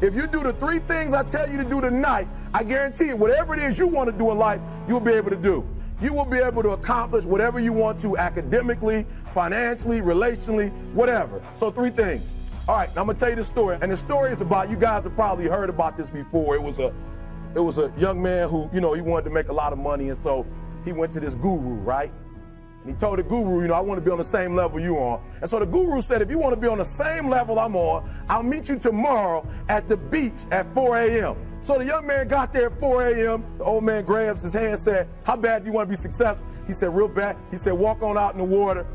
If you do the 3 things I tell you to do tonight, I guarantee you, whatever it is you want to do in life, you'll be able to do. You will be able to accomplish whatever you want to academically, financially, relationally, whatever. So 3 things. All right, now I'm gonna tell you the story. And the story is about, you guys have probably heard about this before. It was a young man who, he wanted to make a lot of money, and so he went to this guru, right? And he told the guru, I want to be on the same level you're on. And so the guru said, if you want to be on the same level I'm on, I'll meet you tomorrow at the beach at 4 a.m. So the young man got there at 4 a.m. The old man grabs his hand and said, how bad do you want to be successful? He said, real bad. He said, walk on out in the water.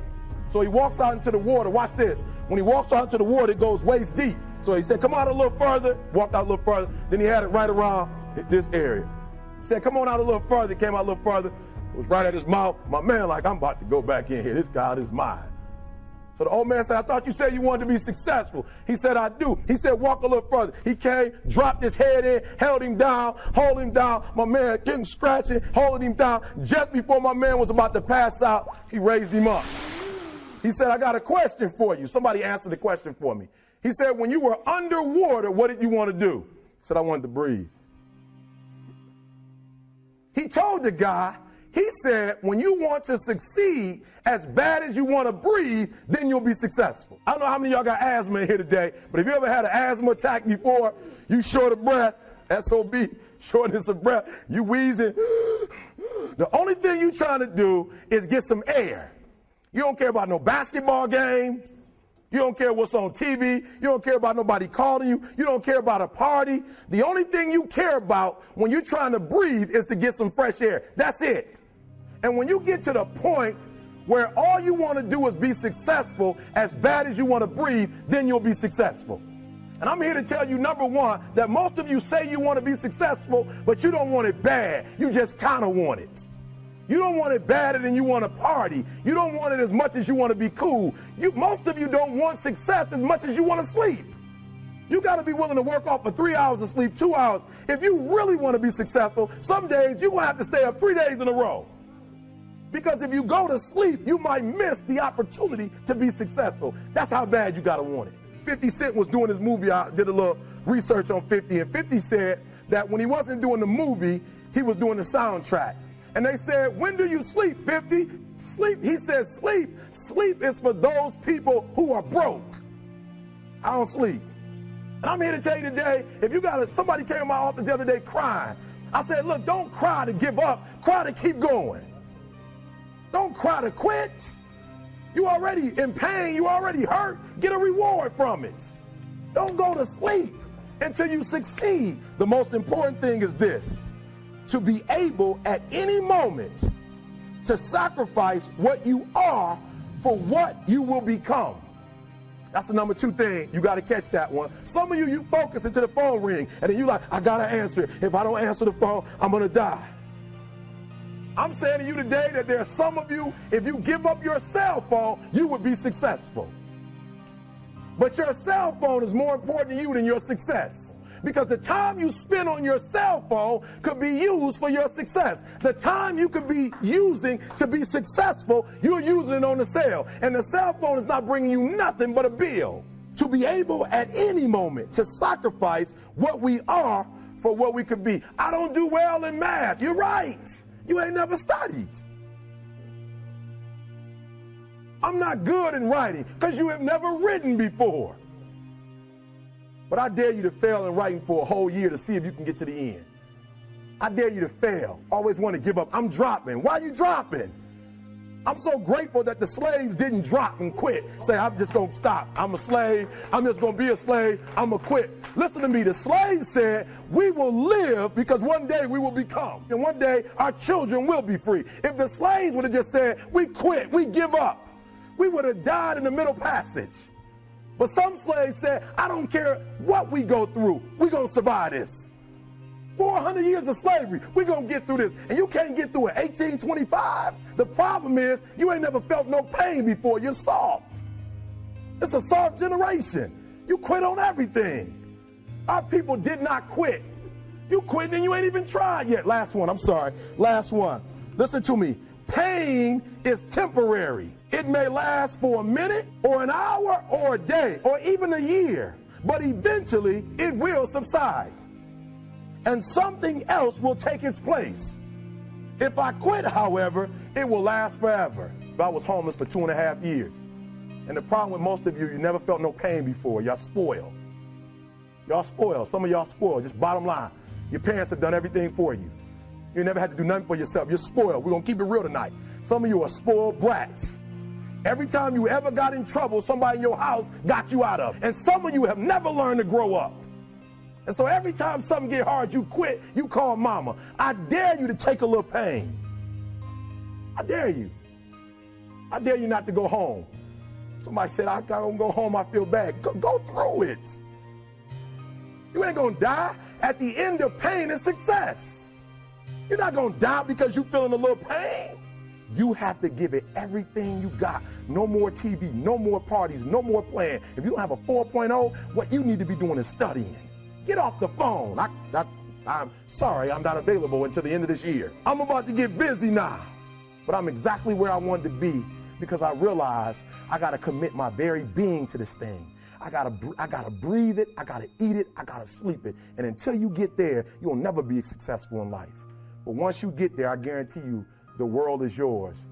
So he walks out into the water. Watch this. When he walks out into the water, it goes waist deep. So he said, come out a little further. Walked out a little further. Then he had it right around this area. He said, come on out a little further. He came out a little further. It was right at his mouth. My man, like, I'm about to go back in here. This God is mine. So the old man said, I thought you said you wanted to be successful. He said, I do. He said, walk a little further. He came, dropped his head in, held him down, hold him down. My man getting scratching, holding him down. Just before my man was about to pass out, he raised him up. He said, I got a question for you. Somebody answered the question for me. He said, when you were underwater, what did you want to do? He said, I wanted to breathe. He told the guy, he said, when you want to succeed as bad as you want to breathe, then you'll be successful. I don't know how many of y'all got asthma in here today, but if you ever had an asthma attack before, you short of breath, SOB, shortness of breath, you wheezing. The only thing you trying to do is get some air. You don't care about no basketball game. You don't care what's on TV. You don't care about nobody calling you. You don't care about a party. The only thing you care about when you're trying to breathe is to get some fresh air. That's it. And when you get to the point where all you want to do is be successful as bad as you want to breathe, then you'll be successful. And I'm here to tell you, number one, that most of you say you want to be successful, but you don't want it bad. You just kind of want it. You don't want it badder than you want to party. You don't want it as much as you want to be cool. Most of you don't want success as much as you want to sleep. You got to be willing to work off for 3 hours of sleep, 2 hours. If you really want to be successful, some days you're going to have to stay up 3 days in a row. Because if you go to sleep, you might miss the opportunity to be successful. That's how bad you got to want it. 50 Cent was doing his movie. I did a little research on 50, and 50 said that when he wasn't doing the movie, he was doing the soundtrack. And they said, when do you sleep, 50? Sleep, he said, sleep. Sleep is for those people who are broke. I don't sleep. And I'm here to tell you today, if you got somebody came to my office the other day crying. I said, look, don't cry to give up. Cry to keep going. Don't cry to quit. You already in pain. You already hurt. Get a reward from it. Don't go to sleep until you succeed. The most important thing is this: to be able at any moment to sacrifice what you are for what you will become. That's the number 2 thing. You got to catch that one. Some of you focus until the phone ring, and then you like, I got to answer it. If I don't answer the phone, I'm going to die. I'm saying to you today that there are some of you, if you give up your cell phone, you would be successful. But your cell phone is more important to you than your success. Because the time you spend on your cell phone could be used for your success. The time you could be using to be successful, you're using it on the cell. And the cell phone is not bringing you nothing but a bill. To be able at any moment to sacrifice what we are for what we could be. I don't do well in math. You're right. You ain't never studied. I'm not good in writing because you have never written before. But I dare you to fail in writing for a whole year to see if you can get to the end. I dare you to fail. Always want to give up. I'm dropping. Why are you dropping? I'm so grateful that the slaves didn't drop and quit. Say, I'm just going to stop. I'm a slave. I'm just going to be a slave. I'm going to quit. Listen to me. The slaves said, we will live because one day we will become. And one day our children will be free. If the slaves would have just said, we quit, we give up, we would have died in the Middle Passage. But some slaves said, I don't care what we go through. We're going to survive this. 400 years of slavery, we're going to get through this. And you can't get through it. 1825. The problem is you ain't never felt no pain before. You're soft. It's a soft generation. You quit on everything. Our people did not quit. You quit and you ain't even tried yet. Last one. I'm sorry. Last one. Listen to me. Pain is temporary. It may last for a minute or an hour or a day or even a year. but eventually it will subside. And something else will take its place. If I quit, however, it will last forever. I was homeless for 2.5 years. And the problem with most of you, you never felt no pain before. Y'all spoiled. Y'all spoiled. Some of y'all spoiled. Just bottom line. Your parents have done everything for you. You never had to do nothing for yourself. You're spoiled. We're going to keep it real tonight. Some of you are spoiled brats. Every time you ever got in trouble, somebody in your house got you out of it. And some of you have never learned to grow up. And so every time something get hard, you quit, you call mama. I dare you to take a little pain. I dare you. I dare you not to go home. Somebody said, I don't go home, I feel bad. Go through it. You ain't gonna die. At the end of pain is success. You're not gonna die because you're feeling a little pain. You have to give it everything you got. No more TV, no more parties, no more playing. If you don't have a 4.0, what you need to be doing is studying. Get off the phone. I'm sorry, I'm not available until the end of this year. I'm about to get busy now. But I'm exactly where I wanted to be because I realized I got to commit my very being to this thing. I gotta breathe it, I gotta eat it, I gotta sleep it. And until you get there, you'll never be successful in life. But once you get there, I guarantee you, the world is yours.